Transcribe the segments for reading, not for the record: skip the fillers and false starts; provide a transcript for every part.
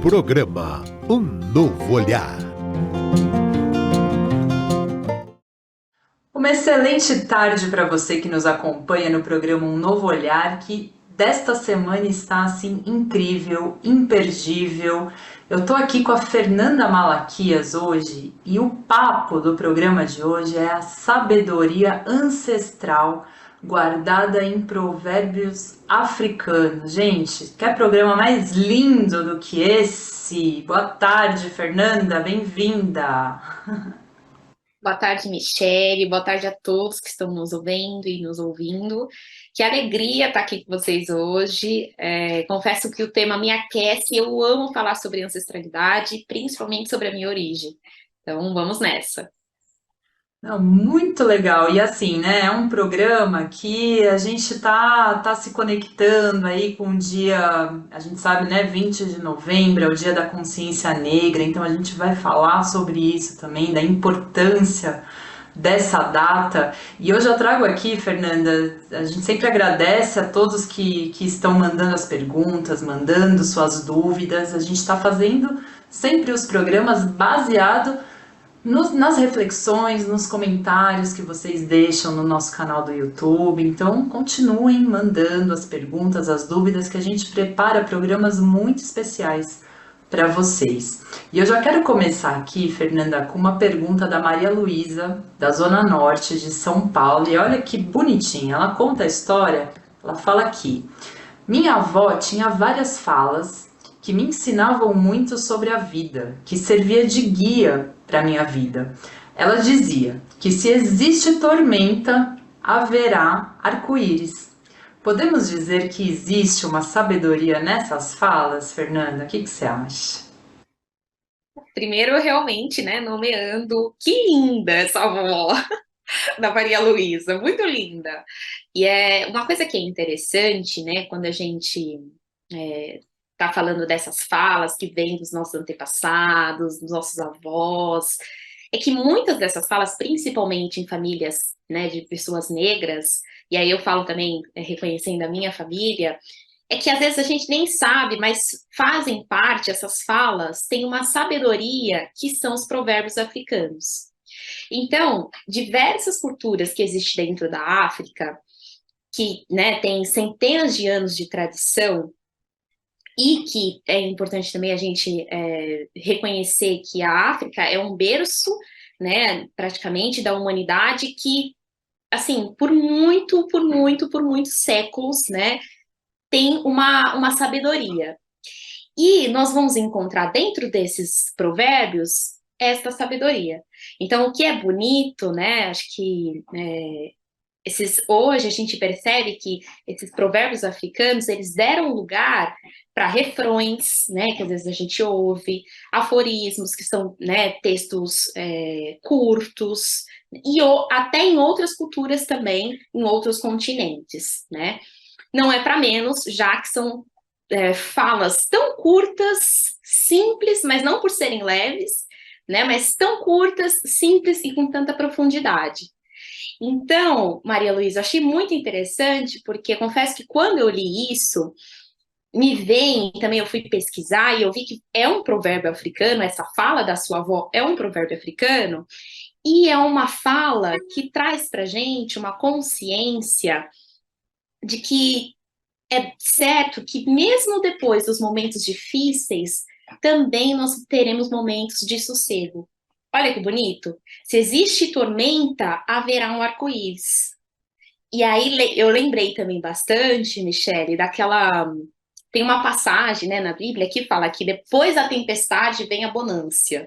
Programa Um Novo Olhar. Uma excelente tarde para você que nos acompanha no programa Um Novo Olhar, que desta semana está assim incrível, imperdível. Eu tô aqui com a Fernanda Malaquias hoje e o papo do programa de hoje é a sabedoria ancestral guardada em provérbios africanos. Gente, quer programa mais lindo do que esse? Boa tarde, Fernanda, bem-vinda. Boa tarde, Michele. Boa tarde a todos que estão nos vendo e nos ouvindo. Que alegria estar aqui com vocês hoje. Confesso que o tema me aquece. Eu amo falar sobre ancestralidade, principalmente sobre a minha origem. Então, vamos nessa. Não, muito legal. E assim, né? É um programa que a gente tá se conectando aí com o dia, a gente sabe, né? 20 de novembro é o Dia da Consciência Negra, então a gente vai falar sobre isso também, da importância dessa data. E hoje eu trago aqui, Fernanda, a gente sempre agradece a todos que estão mandando as perguntas, mandando suas dúvidas. A gente está fazendo sempre os programas baseado nas reflexões, nos comentários que vocês deixam no nosso canal do YouTube. Então, continuem mandando as perguntas, as dúvidas, que a gente prepara programas muito especiais para vocês. E eu já quero começar aqui, Fernanda, com uma pergunta da Maria Luísa, da Zona Norte de São Paulo. E olha que bonitinha, ela conta a história, ela fala aqui: minha avó tinha várias falas que me ensinavam muito sobre a vida, que servia de guia para minha vida. Ela dizia que se existe tormenta, haverá arco-íris. Podemos dizer que existe uma sabedoria nessas falas, Fernanda? O que você acha? Primeiro, realmente, né, nomeando, que linda essa avó da Maria Luísa, muito linda. E é uma coisa que é interessante, né, quando a gente tá falando dessas falas que vêm dos nossos antepassados, dos nossos avós, é que muitas dessas falas, principalmente em famílias, né, de pessoas negras, e aí eu falo também, reconhecendo a minha família, é que às vezes a gente nem sabe, mas fazem parte, essas falas, têm uma sabedoria que são os provérbios africanos. Então, diversas culturas que existem dentro da África, que, né, tem centenas de anos de tradição, e que é importante também a gente reconhecer que a África é um berço, né, praticamente, da humanidade que, assim, por muitos séculos, né, tem uma sabedoria. E nós vamos encontrar dentro desses provérbios esta sabedoria. Então, o que é bonito, né, acho que hoje a gente percebe que esses provérbios africanos, eles deram lugar para refrões, né, que às vezes a gente ouve, aforismos, que são, né, textos curtos, e até em outras culturas também, em outros continentes, né. Não é para menos, já que são falas tão curtas, simples, mas não por serem leves, né, mas tão curtas, simples e com tanta profundidade. Então, Maria Luísa, achei muito interessante, porque confesso que quando eu li isso, me vem, também eu fui pesquisar e eu vi que é um provérbio africano, essa fala da sua avó é um provérbio africano, e é uma fala que traz pra gente uma consciência de que é certo que mesmo depois dos momentos difíceis, também nós teremos momentos de sossego. Olha que bonito. Se existe tormenta, haverá um arco-íris. E aí eu lembrei também bastante, Michele, daquela... Tem uma passagem, né, na Bíblia que fala que depois da tempestade vem a bonança.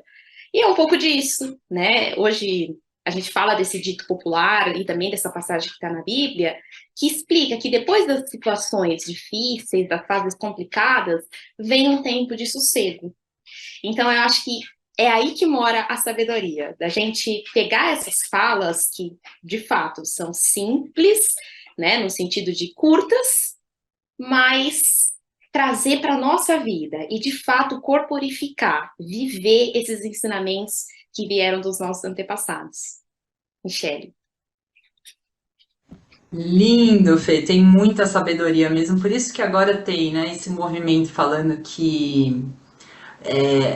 E é um pouco disso, né? Hoje a gente fala desse dito popular e também dessa passagem que está na Bíblia, que explica que depois das situações difíceis, das fases complicadas, vem um tempo de sossego. Então, eu acho que é aí que mora a sabedoria, da gente pegar essas falas que, de fato, são simples, né, no sentido de curtas, mas trazer para a nossa vida e, de fato, corporificar, viver esses ensinamentos que vieram dos nossos antepassados. Michele. Lindo, Fê, tem muita sabedoria mesmo, por isso que agora tem, né, esse movimento falando que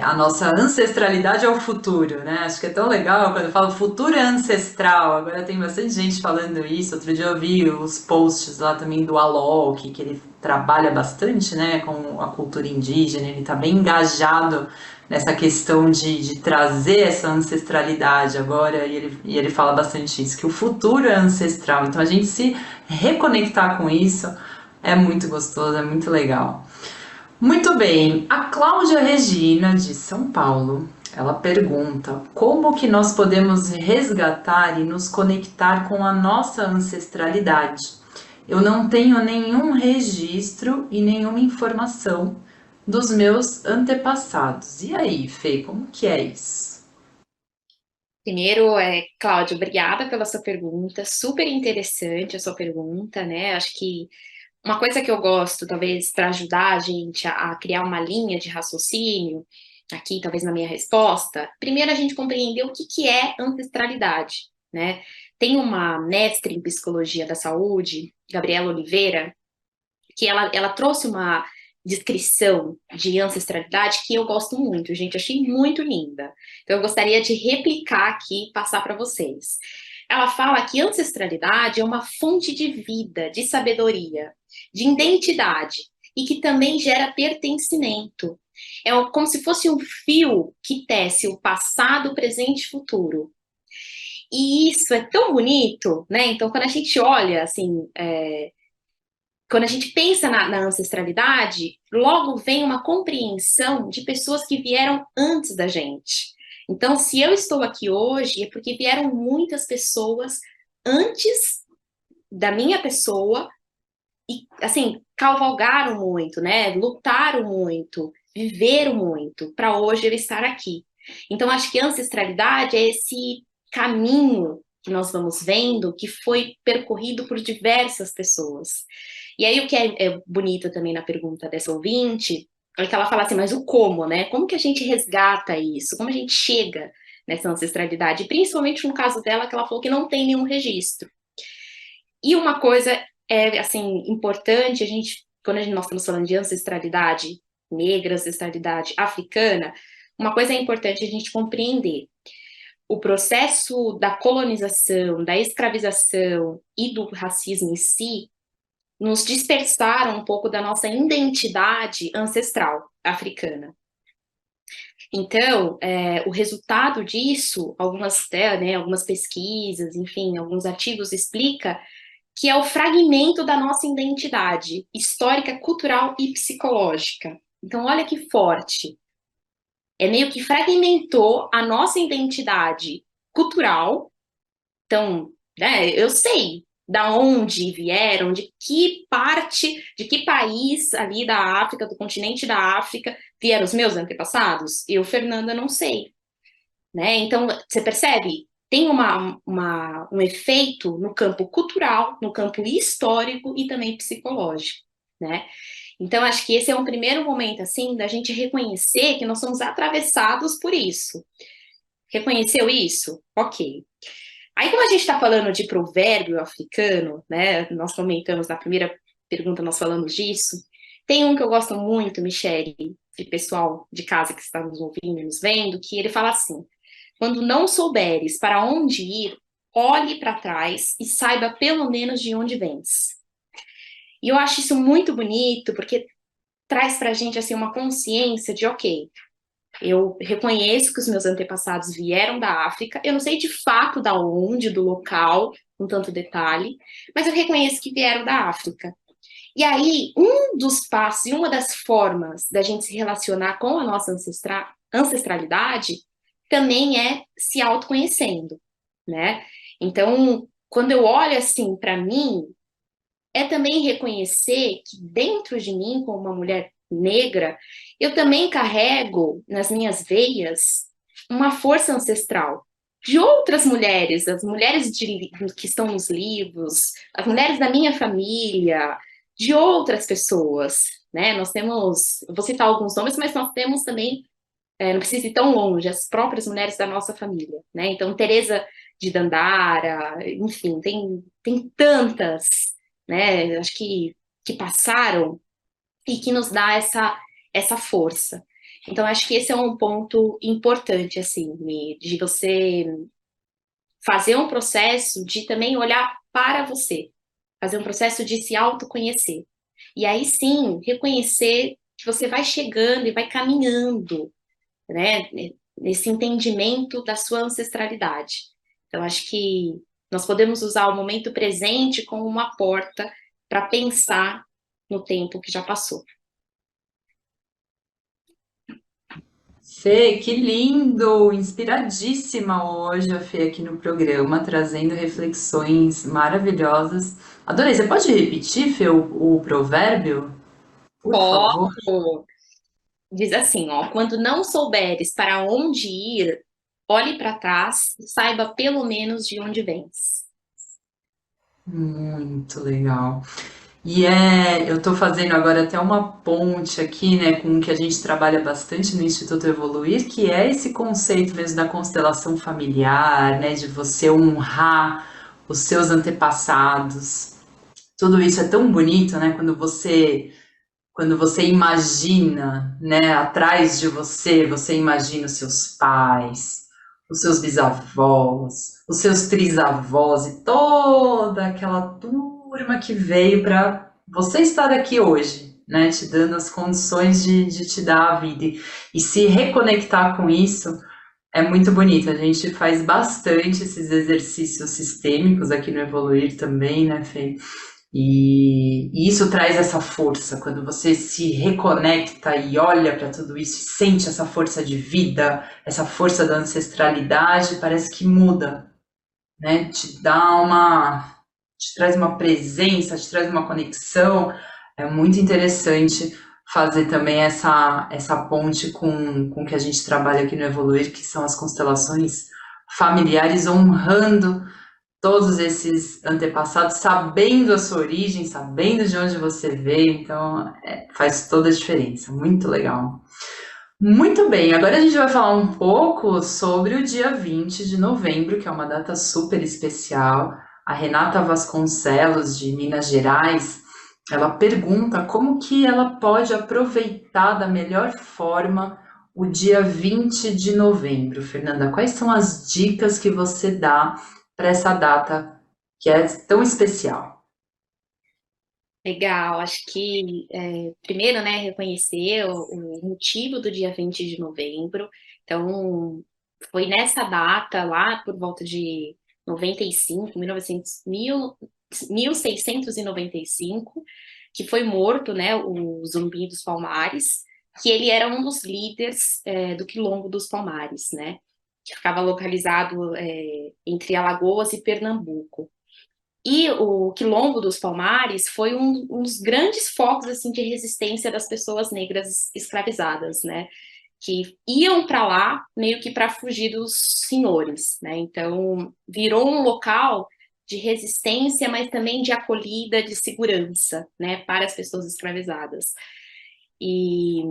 a nossa ancestralidade ao futuro, né? Acho que é tão legal quando eu falo futuro é ancestral. Agora tem bastante gente falando isso. Outro dia eu vi os posts lá também do Alok, que ele trabalha bastante, né, com a cultura indígena. Ele está bem engajado nessa questão de trazer essa ancestralidade agora, e ele fala bastante isso, que o futuro é ancestral. Então a gente se reconectar com isso é muito gostoso, é muito legal. Muito bem, a Cláudia Regina, de São Paulo, ela pergunta como que nós podemos resgatar e nos conectar com a nossa ancestralidade. Eu não tenho nenhum registro e nenhuma informação dos meus antepassados. E aí, Fê, como que é isso? Primeiro, Cláudia, obrigada pela sua pergunta, super interessante a sua pergunta, né? Acho que uma coisa que eu gosto, talvez, para ajudar a gente a criar uma linha de raciocínio, aqui, talvez na minha resposta, primeiro a gente compreender o que é ancestralidade, né? Tem uma mestre em psicologia da saúde, Gabriela Oliveira, que ela trouxe uma descrição de ancestralidade que eu gosto muito, gente, achei muito linda. Então eu gostaria de replicar aqui e passar para vocês. Ela fala que ancestralidade é uma fonte de vida, de sabedoria, de identidade e que também gera pertencimento. Como se fosse um fio que tece o passado, presente e futuro. E isso é tão bonito, né? Então, quando a gente olha, assim, quando a gente pensa na ancestralidade, logo vem uma compreensão de pessoas que vieram antes da gente. Então, se eu estou aqui hoje, é porque vieram muitas pessoas antes da minha pessoa e, assim, cavalgaram muito, né? Lutaram muito, viveram muito para hoje eu estar aqui. Então, acho que a ancestralidade é esse caminho que nós vamos vendo que foi percorrido por diversas pessoas. E aí, o que é bonito também na pergunta dessa ouvinte é que ela fala assim, mas o como, né? Como que a gente resgata isso? Como a gente chega nessa ancestralidade? Principalmente no caso dela, que ela falou que não tem nenhum registro. E uma coisa assim, importante, nós estamos falando de ancestralidade negra, ancestralidade africana, uma coisa é importante a gente compreender. O processo da colonização, da escravização e do racismo em si nos dispersaram um pouco da nossa identidade ancestral africana. Então, o resultado disso, algumas pesquisas, enfim, alguns artigos explica que é o fragmento da nossa identidade histórica, cultural e psicológica. Então, olha que forte. É meio que fragmentou a nossa identidade cultural. Então, né, eu sei da onde vieram, de que parte, de que país ali da África, do continente da África, vieram os meus antepassados. Eu, Fernanda, não sei. Né? Então, você percebe? Tem um efeito no campo cultural, no campo histórico e também psicológico, né? Então, acho que esse é um primeiro momento, assim, da gente reconhecer que nós somos atravessados por isso. Reconheceu isso? Ok. Aí, como a gente está falando de provérbio africano, né? Nós comentamos na primeira pergunta, nós falamos disso. Tem um que eu gosto muito, Michele, de pessoal de casa que está nos ouvindo e nos vendo, que ele fala assim: quando não souberes para onde ir, olhe para trás e saiba pelo menos de onde vens. E eu acho isso muito bonito, porque traz para a gente assim, uma consciência de, ok, eu reconheço que os meus antepassados vieram da África, eu não sei de fato da onde, do local, com tanto detalhe, mas eu reconheço que vieram da África. E aí, um dos passos e uma das formas da gente se relacionar com a nossa ancestralidade também é se autoconhecendo, né? Então, quando eu olho assim para mim, é também reconhecer que dentro de mim, como uma mulher negra, eu também carrego nas minhas veias uma força ancestral de outras mulheres, as mulheres que estão nos livros, as mulheres da minha família, de outras pessoas, né? Nós temos, eu vou citar alguns nomes, mas nós temos também, não precisa ir tão longe, as próprias mulheres da nossa família, né? Então, Teresa de Dandara, enfim, tem tantas, né? Acho que passaram e que nos dá essa força. Então, acho que esse é um ponto importante, assim, de você fazer um processo de também olhar para você, fazer um processo de se autoconhecer. E aí sim, reconhecer que você vai chegando e vai caminhando, né, nesse entendimento da sua ancestralidade. Então, acho que nós podemos usar o momento presente como uma porta para pensar no tempo que já passou. Fê, que lindo! Inspiradíssima hoje a Fê aqui no programa, trazendo reflexões maravilhosas. Adorei. Você pode repetir, Fê, o provérbio, por favor? Posso. Diz assim, ó, quando não souberes para onde ir, olhe para trás e saiba pelo menos de onde vens. Muito legal. Eu estou fazendo agora até uma ponte aqui, né, com o que a gente trabalha bastante no Instituto Evoluir, que é esse conceito mesmo da constelação familiar, né, de você honrar os seus antepassados. Tudo isso é tão bonito, né, quando você imagina, né, atrás de você, você imagina os seus pais, os seus bisavós, os seus trisavós e toda aquela turma que veio para você estar aqui hoje, né, te dando as condições de te dar a vida e se reconectar com isso é muito bonito. A gente faz bastante esses exercícios sistêmicos aqui no Evoluir também, né, Fê? E isso traz essa força, quando você se reconecta e olha para tudo isso, e sente essa força de vida, essa força da ancestralidade, parece que muda, né? Te traz uma presença, te traz uma conexão. É muito interessante fazer também essa ponte com o que a gente trabalha aqui no Evoluir, que são as constelações familiares, honrando todos esses antepassados, sabendo a sua origem, sabendo de onde você veio, então faz toda a diferença. Muito legal. Muito bem, agora a gente vai falar um pouco sobre o dia 20 de novembro, que é uma data super especial. A Renata Vasconcelos, de Minas Gerais, ela pergunta como que ela pode aproveitar da melhor forma o dia 20 de novembro. Fernanda, quais são as dicas que você dá para essa data que é tão especial? Legal, acho que primeiro, né, reconhecer o motivo do dia 20 de novembro. Então, foi nessa data, lá por volta de 95, 1695, que foi morto, né, o Zumbi dos Palmares, que ele era um dos líderes do Quilombo dos Palmares, né, que ficava localizado entre Alagoas e Pernambuco. E o Quilombo dos Palmares foi um dos grandes focos assim de resistência das pessoas negras escravizadas, né? Que iam para lá meio que para fugir dos senhores, né? Então virou um local de resistência, mas também de acolhida, de segurança, né, para as pessoas escravizadas. E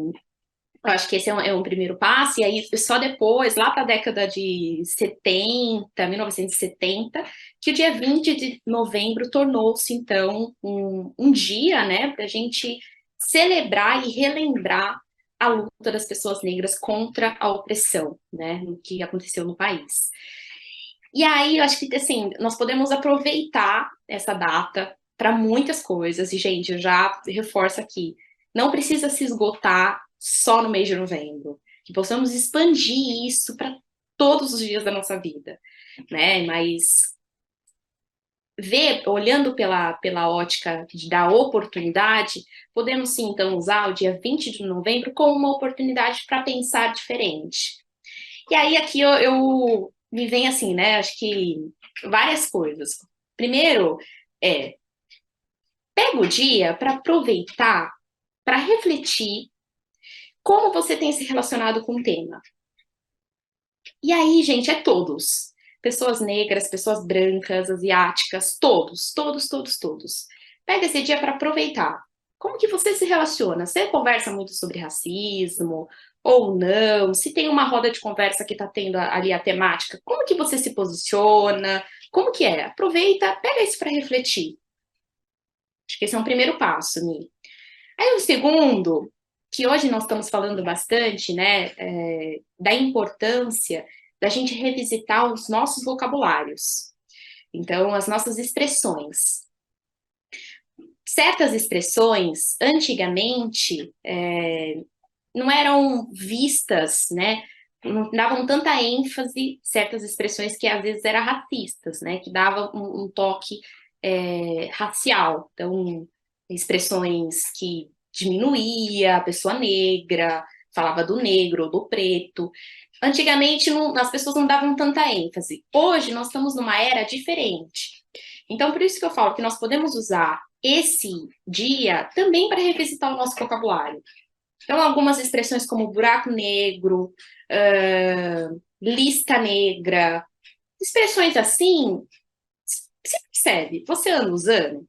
eu acho que esse é um primeiro passo, e aí só depois, lá para a década de 70, 1970, que o dia 20 de novembro tornou-se, então, um dia, né, para a gente celebrar e relembrar a luta das pessoas negras contra a opressão, né, no que aconteceu no país. E aí, eu acho que, assim, nós podemos aproveitar essa data para muitas coisas, e, gente, eu já reforço aqui, não precisa se esgotar só no mês de novembro, que possamos expandir isso para todos os dias da nossa vida, né? Mas olhando pela ótica da oportunidade, podemos sim, então, usar o dia 20 de novembro como uma oportunidade para pensar diferente. E aí, aqui me vem assim, né? Acho que várias coisas. Primeiro, pega o dia para aproveitar, para refletir como você tem se relacionado com o tema. E aí, gente, é todos. Pessoas negras, pessoas brancas, asiáticas, todos, todos, todos, todos. Pega esse dia para aproveitar. Como que você se relaciona? Você conversa muito sobre racismo ou não? Se tem uma roda de conversa que está tendo ali a temática, como que você se posiciona? Como que é? Aproveita, pega isso para refletir. Acho que esse é um primeiro passo, Mi. Aí o segundo, que hoje nós estamos falando bastante, né, da importância da gente revisitar os nossos vocabulários. Então, as nossas expressões. Certas expressões, antigamente, não eram vistas, né, não davam tanta ênfase, certas expressões que às vezes eram racistas, né, que davam um toque racial. Então, expressões que diminuía a pessoa negra, falava do negro ou do preto. Antigamente, as pessoas não davam tanta ênfase. Hoje, nós estamos numa era diferente. Então, por isso que eu falo que nós podemos usar esse dia também para revisitar o nosso vocabulário. Então, algumas expressões como buraco negro, lista negra, expressões assim, você percebe, você anda usando,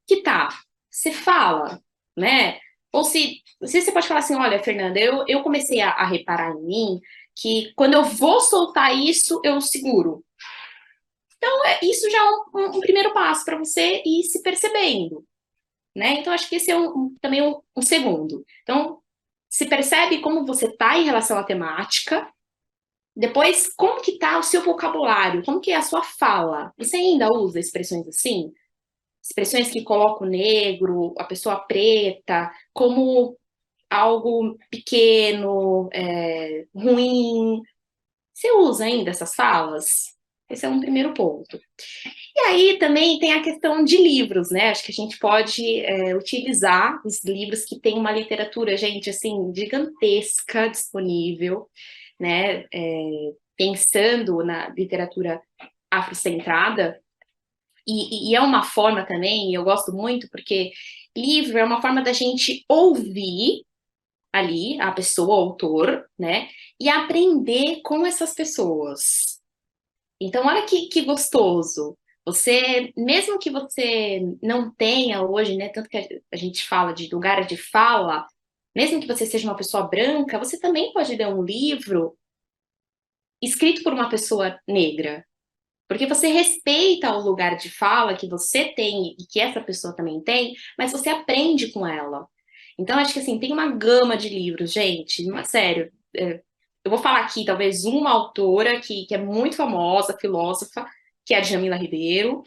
que tá, você fala, né? Ou se você pode falar assim, olha, Fernanda, eu comecei a reparar em mim que quando eu vou soltar isso, eu seguro. Então, isso já é um primeiro passo para você ir se percebendo, né? Então, acho que esse é também um segundo. Então, se percebe como você está em relação à temática. Depois, como que está o seu vocabulário? Como que é a sua fala? Você ainda usa expressões assim? Expressões que colocam o negro, a pessoa preta, como algo pequeno, ruim. Você usa ainda essas falas? Esse é um primeiro ponto. E aí também tem a questão de livros, né? Acho que a gente pode utilizar os livros que tem uma literatura, gente, assim, gigantesca disponível, né? Pensando na literatura afrocentrada, e é uma forma também, e eu gosto muito, porque livro é uma forma da gente ouvir ali a pessoa, o autor, né? E aprender com essas pessoas. Então, olha que gostoso. Você, mesmo que você não tenha hoje, né? Tanto que a gente fala de lugar de fala, mesmo que você seja uma pessoa branca, você também pode ler um livro escrito por uma pessoa negra. Porque você respeita o lugar de fala que você tem e que essa pessoa também tem, mas você aprende com ela. Então, acho que assim, tem uma gama de livros, gente, sério. Eu vou falar aqui, talvez, uma autora que é muito famosa, filósofa, que é a Djamila Ribeiro,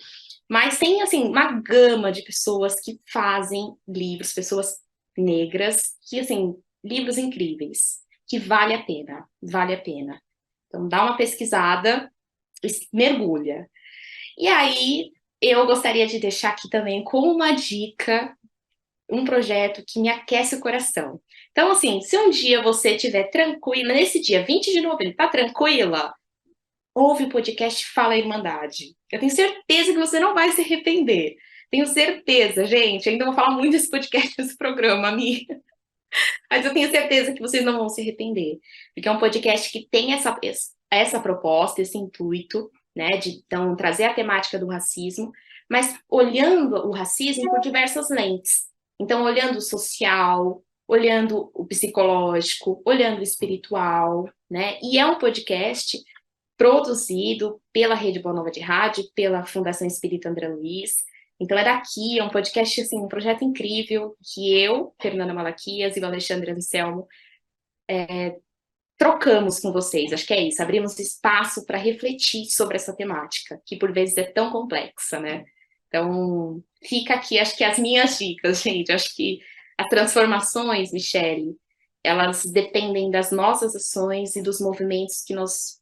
mas tem, assim, uma gama de pessoas que fazem livros, pessoas negras, que, assim, livros incríveis, que vale a pena, vale a pena. Então, dá uma pesquisada, mergulha. E aí, eu gostaria de deixar aqui também como uma dica um projeto que me aquece o coração. Então, assim, se um dia você estiver tranquila, nesse dia 20 de novembro, tá tranquila? Ouve o podcast Fala Irmandade. Eu tenho certeza que você não vai se arrepender. Tenho certeza, gente. Ainda vou falar muito desse podcast, desse programa, amiga. Mas eu tenho certeza que vocês não vão se arrepender. Porque é um podcast que tem essa proposta, esse intuito, né, de então, trazer a temática do racismo, mas olhando o racismo por diversas lentes. Então, olhando o social, olhando o psicológico, olhando o espiritual, né? E é um podcast produzido pela Rede Boa Nova de Rádio, pela Fundação Espírita André Luiz. Então, é daqui, é um podcast, assim, um projeto incrível que eu, Fernanda Malaquias e o Alexandre Anselmo trocamos com vocês. Acho que é isso, abrimos espaço para refletir sobre essa temática, que por vezes é tão complexa, né? Então, fica aqui, acho que as minhas dicas, gente. Acho que as transformações, Michele, elas dependem das nossas ações e dos movimentos que nós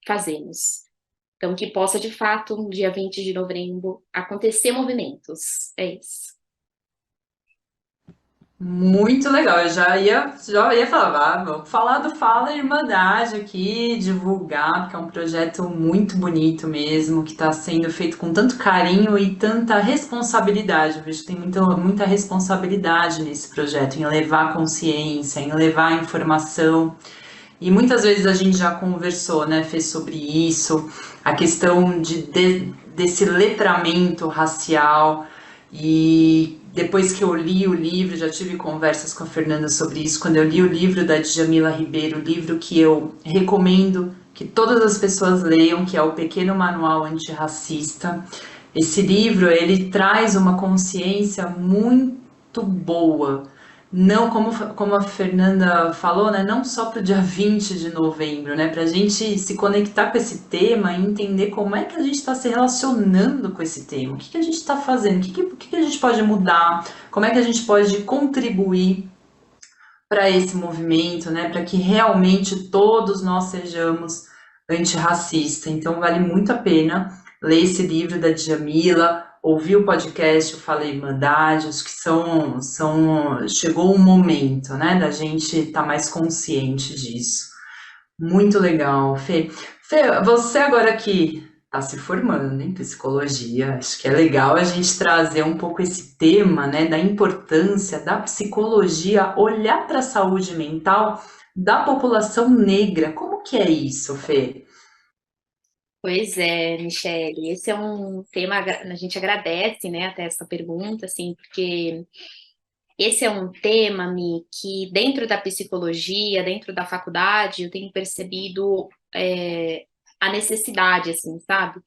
fazemos. Então, que possa, de fato, no dia 20 de novembro, acontecer movimentos. É isso. Muito legal, eu já ia falar, vou falar do Fala Irmandade aqui, divulgar, porque é um projeto muito bonito mesmo, que está sendo feito com tanto carinho e tanta responsabilidade. Eu vejo que tem muita responsabilidade nesse projeto, em levar consciência, em levar informação. E muitas vezes a gente já conversou, né, Fê, sobre isso, a questão desse letramento racial. E depois que eu li o livro, já tive conversas com a Fernanda sobre isso, quando eu li o livro da Djamila Ribeiro, o livro que eu recomendo que todas as pessoas leiam, que é o Pequeno Manual Antirracista. Esse livro, ele traz uma consciência muito boa não, como a Fernanda falou, né, não só para o dia 20 de novembro, né, para a gente se conectar com esse tema e entender como é que a gente está se relacionando com esse tema, o que que a gente está fazendo, o que que a gente pode mudar, como é que a gente pode contribuir para esse movimento, né, para que realmente todos nós sejamos antirracista. Então vale muito a pena ler esse livro da Djamila, ouvir o podcast, eu falei Irmandade, acho que chegou um momento, né, da gente estar mais consciente disso. Muito legal, Fê. Fê, você agora que está se formando em psicologia, acho que é legal a gente trazer um pouco esse tema, né, da importância da psicologia olhar para a saúde mental da população negra. Como que é isso, Fê? Pois é, Michele, esse é um tema, a gente agradece, né, até essa pergunta, assim, porque esse é um tema, Mi, que dentro da psicologia, dentro da faculdade, eu tenho percebido a necessidade, assim, sabe,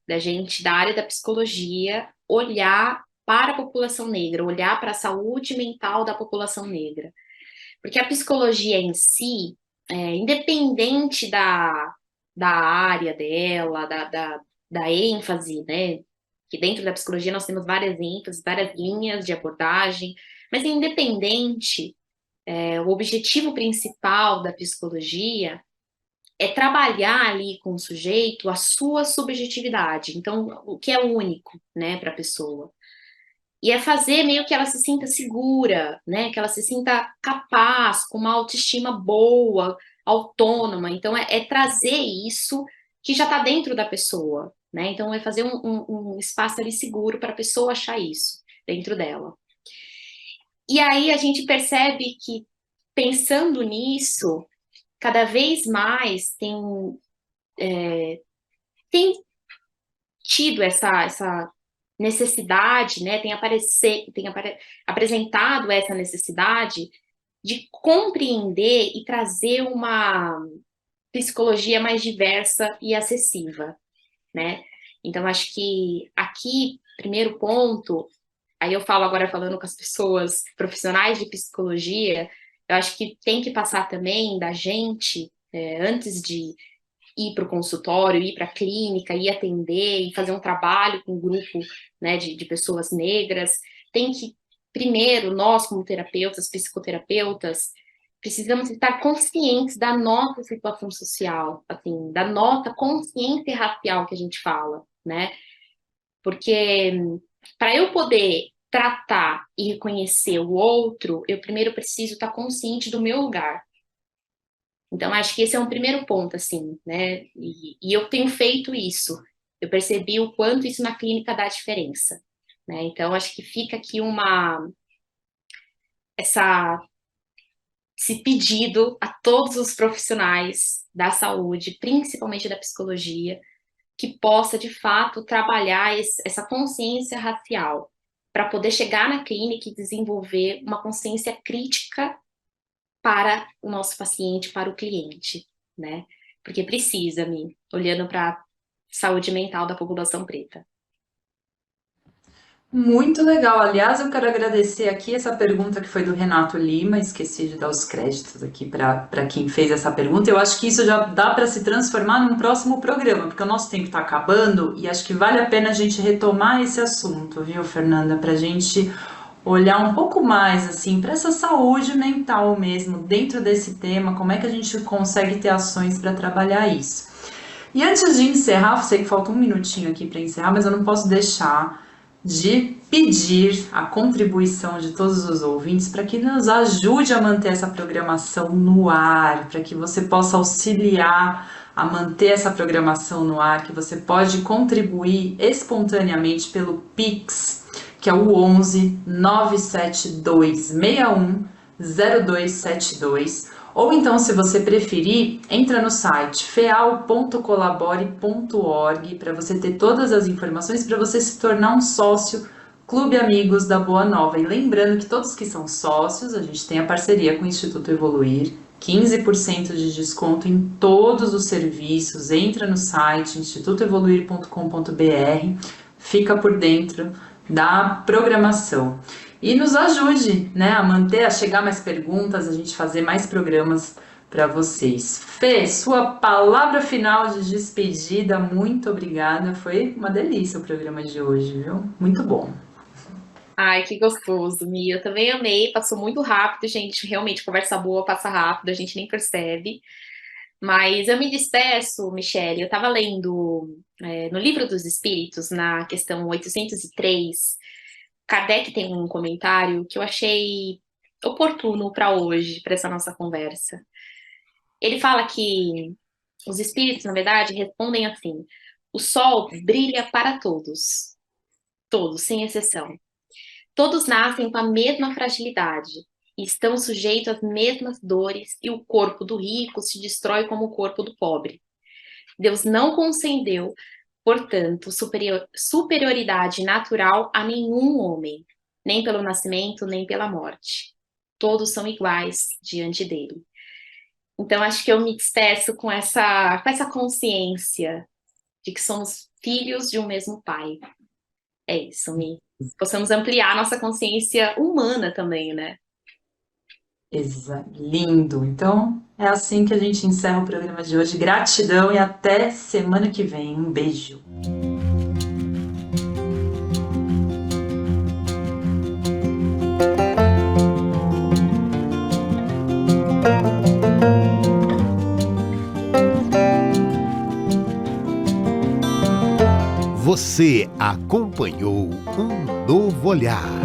da gente, da área da psicologia, olhar para a população negra, olhar para a saúde mental da população negra. Porque a psicologia em si, independente da área dela, da ênfase, né? Que dentro da psicologia nós temos várias ênfases, várias linhas de abordagem, mas independente, o objetivo principal da psicologia é trabalhar ali com o sujeito a sua subjetividade, então o que é único, né, para a pessoa. E é fazer meio que ela se sinta segura, né? Que ela se sinta capaz, com uma autoestima boa, autônoma. Então, é trazer isso que já está dentro da pessoa, né? Então, é fazer um espaço ali seguro para a pessoa achar isso dentro dela. E aí a gente percebe que, pensando nisso, cada vez mais tem tido essa necessidade, né, apresentado essa necessidade de compreender e trazer uma psicologia mais diversa e acessível, né? Então, acho que aqui, primeiro ponto, aí eu falo agora falando com as pessoas profissionais de psicologia, eu acho que tem que passar também da gente, antes de ir para o consultório, ir para a clínica, ir atender e fazer um trabalho com um grupo, né, de pessoas negras, tem que, primeiro, nós como terapeutas, psicoterapeutas, precisamos estar conscientes da nossa situação social, assim, da nossa consciência racial que a gente fala, né? Porque para eu poder tratar e reconhecer o outro, eu primeiro preciso estar consciente do meu lugar. Então, acho que esse é um primeiro ponto, assim, né? E eu tenho feito isso. Eu percebi o quanto isso na clínica dá diferença, né? Então, acho que fica aqui esse pedido a todos os profissionais da saúde, principalmente da psicologia, que possa, de fato, trabalhar essa consciência racial, para poder chegar na clínica e desenvolver uma consciência crítica para o nosso paciente, para o cliente, né? Porque precisa, olhando para a saúde mental da população preta. Muito legal. Aliás, eu quero agradecer aqui essa pergunta que foi do Renato Lima. Esqueci de dar os créditos aqui para quem fez essa pergunta. Eu acho que isso já dá para se transformar num próximo programa, porque o nosso tempo está acabando e acho que vale a pena a gente retomar esse assunto, viu, Fernanda? Para a gente olhar um pouco mais assim para essa saúde mental mesmo, dentro desse tema, como é que a gente consegue ter ações para trabalhar isso. E antes de encerrar, sei que falta um minutinho aqui para encerrar, mas eu não posso deixar de pedir a contribuição de todos os ouvintes para que nos ajude a manter essa programação no ar, para que você possa auxiliar a manter essa programação no ar, que você pode contribuir espontaneamente pelo Pix, que é o 11 972 61 0272, ou então, se você preferir, entra no site feal.colabore.org para você ter todas as informações para você se tornar um sócio Clube Amigos da Boa Nova. E lembrando que todos que são sócios, a gente tem a parceria com o Instituto Evoluir, 15% de desconto em todos os serviços. Entra no site institutoevoluir.com.br, fica por dentro da programação. e nos ajude, né, a manter, a chegar mais perguntas, a gente fazer mais programas para vocês. Fê, sua palavra final de despedida, muito obrigada. Foi uma delícia o programa de hoje, viu? Muito bom. Ai, que gostoso, Mi. Eu também amei, passou muito rápido, gente. Realmente, conversa boa passa rápido, a gente nem percebe. Mas eu me despeço, Michele. Eu estava lendo no Livro dos Espíritos, na questão 803, Kardec tem um comentário que eu achei oportuno para hoje, para essa nossa conversa. Ele fala que os espíritos, na verdade, respondem assim: o sol brilha para todos, todos, sem exceção. Todos nascem com a mesma fragilidade e estão sujeitos às mesmas dores, e o corpo do rico se destrói como o corpo do pobre. Deus não concedeu, portanto, superioridade natural a nenhum homem, nem pelo nascimento, nem pela morte. Todos são iguais diante dele. Então, acho que eu me despeço com essa consciência de que somos filhos de um mesmo pai. É isso, Mi. Possamos ampliar nossa consciência humana também, né? Lindo. Então, é assim que a gente encerra o programa de hoje. Gratidão e até semana que vem. Um beijo. Você acompanhou Um Novo Olhar.